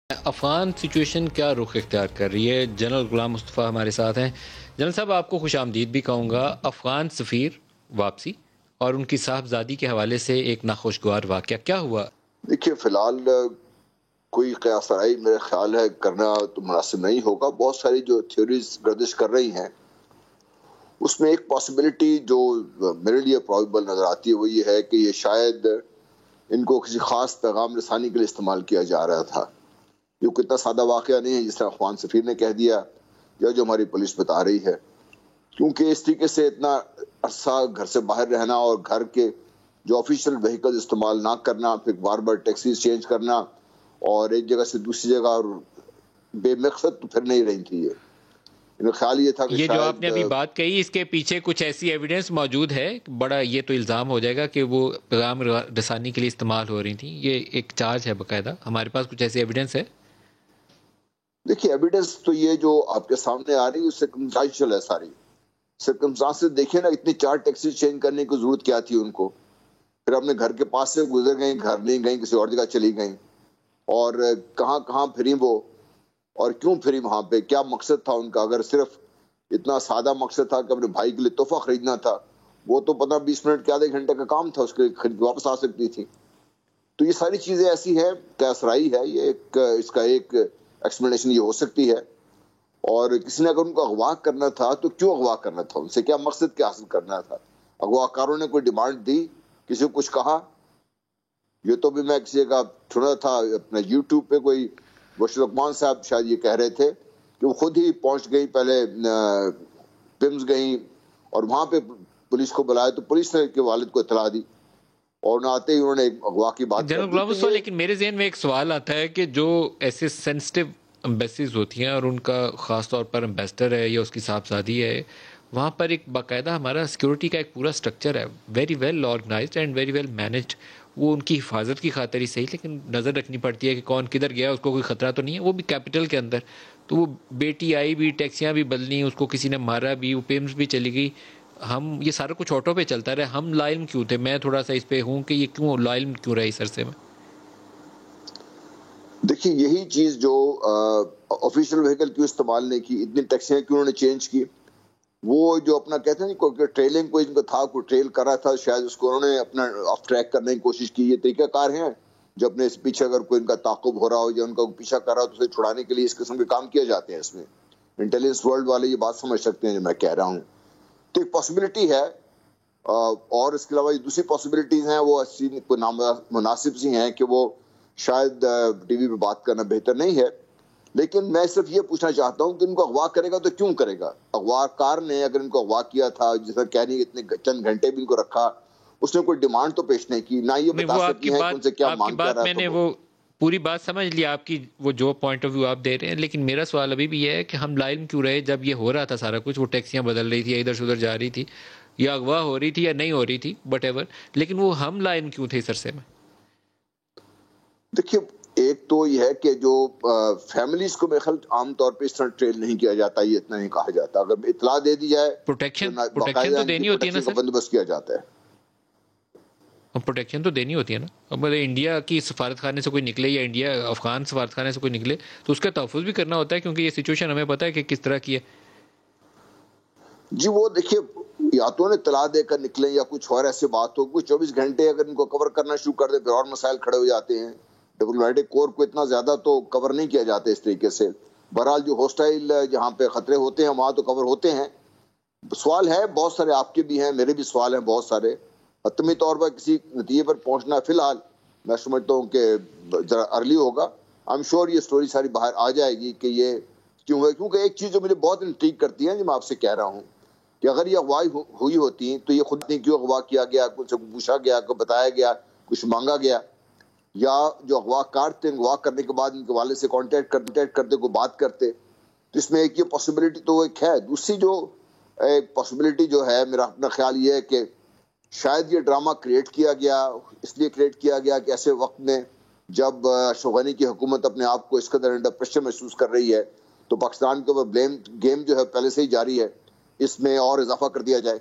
Afghan situation کیا رخ اختیار کر رہی ہے؟ جنرل غلام مصطفیٰ ہمارے ساتھ ہیں۔ جنرل صاحب، آپ کو خوش آمدید بھی کہوں گا۔ افغان سفیر واپسی اور ان کی صاحبزادی کے حوالے سے ایک ناخوشگوار واقعہ کیا ہوا؟ دیکھیے، فی الحال کوئی قیاس آرائی میرے خیال ہے کرنا تو مناسب نہیں ہوگا۔ بہت ساری جو تھیوریز گردش کر رہی ہیں، اس میں ایک پاسبلٹی جو میرے لیے پرابیبل نظر آتی ہے وہ یہ ہے کہ یہ شاید ان کو کسی خاص پیغام رسانی کے لیے استعمال کیا جا رہا تھا۔ یہ اتنا سادہ واقعہ نہیں ہے جس طرح افغان سفیر نے کہہ دیا یا جو ہماری پولیس بتا رہی ہے، کیونکہ اس طریقے سے اتنا عرصہ گھر سے باہر رہنا اور گھر کے جو آفیشیل وہیکل استعمال نہ کرنا، پھر بار بار ٹیکسیز چینج کرنا اور ایک جگہ سے دوسری جگہ، اور بے مقصد تو پھر نہیں رہی تھی۔ یہ خیال یہ تھا کہ یہ شاید جو آپ نے ابھی بات کہی، اس کے پیچھے کچھ ایسی ایویڈنس موجود ہے؟ بڑا یہ تو الزام ہو جائے گا کہ وہ پیغام رسانی کے لیے استعمال ہو رہی تھیں، یہ ایک چارج ہے باقاعدہ۔ ہمارے پاس کچھ ایسی ایویڈنس ہے؟ دیکھیے، ایویڈنس تو یہ جو آپ کے سامنے آ رہی ہے سرکمسٹانشل ہے ساری۔ سرکمسٹانسز دیکھیں نا، اتنی 4 ٹیکسی چینج کرنے کی ضرورت کیا تھی ان کو؟ پھر اپنے گھر کے پاس سے گزر گئیں، گھر نہیں گئیں، کسی اور جگہ چلی گئیں، اور کہاں کہاں پھری وہ، اور کیوں پھری وہاں پہ؟ کیا مقصد تھا ان کا؟ اگر صرف اتنا سادہ مقصد تھا کہ اپنے بھائی کے لیے تحفہ خریدنا تھا، وہ تو 15-20 منٹ کے آدھے گھنٹے کا کام تھا، اس کے خرید واپس آ سکتی تھی۔ تو یہ ساری چیزیں ایسی ہیں، قیاسرائی ہے یہ اس کا ایک ایکسپلینیشن یہ ہو سکتی ہے۔ اور کسی نے اگر ان کو اغوا کرنا تھا تو کیوں اغوا کرنا تھا؟ ان سے کیا مقصد کیا حاصل کرنا تھا؟ اغوا کاروں نے کوئی ڈیمانڈ دی؟ کسی کو کچھ کہا؟ یہ تو بھی میں کسی کا سنا تھا اپنے یوٹیوب پہ، کوئی بشرقمان صاحب شاید یہ کہہ رہے تھے کہ وہ خود ہی پہنچ گئی، پہلے پمز گئیں اور وہاں پہ پولیس کو بلایا، تو پولیس نے کے والد کو اطلاع دی اور نہ آتے ہی انہوں نے اغوا کی بات کر جنرل دی۔ غلام تو مصطفیٰ، یہ لیکن میرے ذہن میں ایک سوال آتا ہے کہ جو ایسے سینسٹیو امبیسیز ہوتی ہیں اور ان کا خاص طور پر امبیسڈر ہے یا اس کی صاحبزادی ہے، وہاں پر ایک باقاعدہ ہمارا سیکورٹی کا ایک پورا سٹرکچر ہے، very well organised and very well managed. وہ ان کی حفاظت کی خاطر ہی صحیح، لیکن نظر رکھنی پڑتی ہے کہ کون کدھر گیا، اس کو کوئی خطرہ تو نہیں ہے، وہ بھی کیپٹل کے اندر۔ تو وہ بیٹی آئی بھی، ٹیکسیاں بھی بدلیں، اس کو کسی نے مارا بھی، وہ پیمز بھی چلی گئی۔ ہم یہ سارا کچھ آٹو پہ چلتا رہے، ہم لا علم کیوں تھے؟ میں تھوڑا سا اس پہ ہوں کہ یہ کیوں لا علم کیوں رہے اس عرصے میں؟ دیکھیے، یہی چیز جو آفیشیل وہیکل کیوں استعمال نہیں کی، اتنی ٹیکسیاں کیوں انہوں نے چینج کی، وہ جو اپنا کہتے ہیں کوئی ٹریلنگ کوئی ان کو تھا، کوئی ٹریل کر رہا تھا، شاید اس کو انہوں نے اپنا آف ٹریک کرنے کی کوشش کی۔ یہ طریقہ کار ہیں جو اپنے اس پیچھے اگر کوئی ان کا تعاقب ہو رہا ہو یا ان کا پیچھا کر رہا ہو تو اسے چھڑانے کے لیے اس قسم کے کام کیے جاتے ہیں۔ اس میں انٹیلیجنس ورلڈ والے یہ بات سمجھ سکتے ہیں جو میں کہہ رہا ہوں۔ تو ایک پاسبلٹی ہے، اور اس کے علاوہ دوسری پاسبلٹیز ہیں، وہ کوئی نامناسب سی ہیں کہ وہ شاید ٹی وی پہ بات کرنا بہتر نہیں ہے۔ لیکن میں صرف یہ پوچھنا چاہتا ہوں کہ ان کو اغوا کرے گا تو کیوں کرے گا؟ اغوا کار نے اگر ان کو اغوا کیا تھا، جس طرح کہہ نہیں اتنے چند گھنٹے بھی ان کو رکھا، اس نے کوئی ڈیمانڈ تو پیش نہیں کی، نہ یہ بتا سکتی ہیں کہ ان سے کیا مانگ کر رہا میں نے تھا۔ وہ پوری بات سمجھ لی آپ کی، وہ جو پوائنٹ آف ویو آپ دے رہے ہیں، لیکن میرا سوال ابھی بھی یہ ہے کہ ہم لا علم کیوں رہے جب یہ ہو رہا تھا سارا کچھ؟ وہ ٹیکسیاں بدل رہی تھی یا ادھر سے ادھر جا رہی تھی یا اغوا ہو رہی تھی یا نہیں ہو رہی تھی، وٹ ایور، لیکن وہ ہم لا علم کیوں تھے اس عرصے میں؟ دیکھیے، ایک تو یہ ہے کہ جو فیملیز کو میرے خیال عام طور پہ اس طرح ٹرین نہیں کیا جاتا، یہ اتنا نہیں کہا جاتا۔ اگر اطلاع دے دی جائے پروٹیکشن تو تو باقاعدہ دینی ہوتی ہے نا پروٹیکشن کا سر؟ بندوبست کیا جاتا ہے۔ پروٹیکشن تو دینی ہوتی ہے نا؟ اب انڈیا کی سفارت خانے سے کوئی نکلے یا انڈیا افغان سفارت خانے سے کوئی نکلے تو اس کا تحفظ بھی کرنا ہوتا ہے، کیونکہ یہ سچویشن ہمیں پتہ ہے کہ کس طرح کی ہے۔ جی، وہ دیکھیے، یا تو انہیں اطلاع دے کر نکلیں یا کچھ اور ایسی بات ہو، کوئی 24 گھنٹے اگر ان کو کور کرنا شروع کر دے پھر اور مسائل کھڑے ہو جاتے ہیں۔ ڈپلومیٹک کور کو اتنا زیادہ تو کور نہیں کیا جاتا اس طریقے سے۔ بہرحال جو ہوسٹائل جہاں پہ خطرے ہوتے ہیں وہاں تو کور ہوتے ہیں۔ سوال ہے بہت سارے، آپ کے بھی ہیں، میرے بھی سوال ہیں بہت سارے۔ حتمی طور پر کسی نتیجے پر پہنچنا فی الحال میں سمجھتا ہوں کہ ذرا ارلی ہوگا۔ آئی ایم شیور یہ سٹوری ساری باہر آ جائے گی کہ یہ کیوں ہے، کیونکہ ایک چیز جو مجھے بہت انٹریگ کرتی ہے جو میں آپ سے کہہ رہا ہوں کہ اگر یہ اغوائی ہوئی ہوتی تو یہ خود نہیں کیوں اغوا کیا گیا، کچھ سے پوچھا گیا، کو بتایا گیا، کچھ مانگا گیا، یا جو اغوا کار تھے اغوا کرنے کے بعد ان کے والد سے کانٹیکٹ کرتے، کوئی بات کرتے، تو اس میں ایک یہ پاسبلٹی تو ایک ہے۔ دوسری جو ایک پاسبلٹی جو ہے، میرا اپنا خیال یہ ہے کہ شاید یہ ڈرامہ کریٹ کیا گیا، اس لیے کریٹ کیا گیا کہ ایسے وقت میں جب اشرف غنی کی حکومت اپنے آپ کو اس قدر انڈر پریشر محسوس کر رہی ہے تو پاکستان کے اوپر بلیم گیم جو ہے پہلے سے ہی جاری ہے، اس میں اور اضافہ کر دیا جائے۔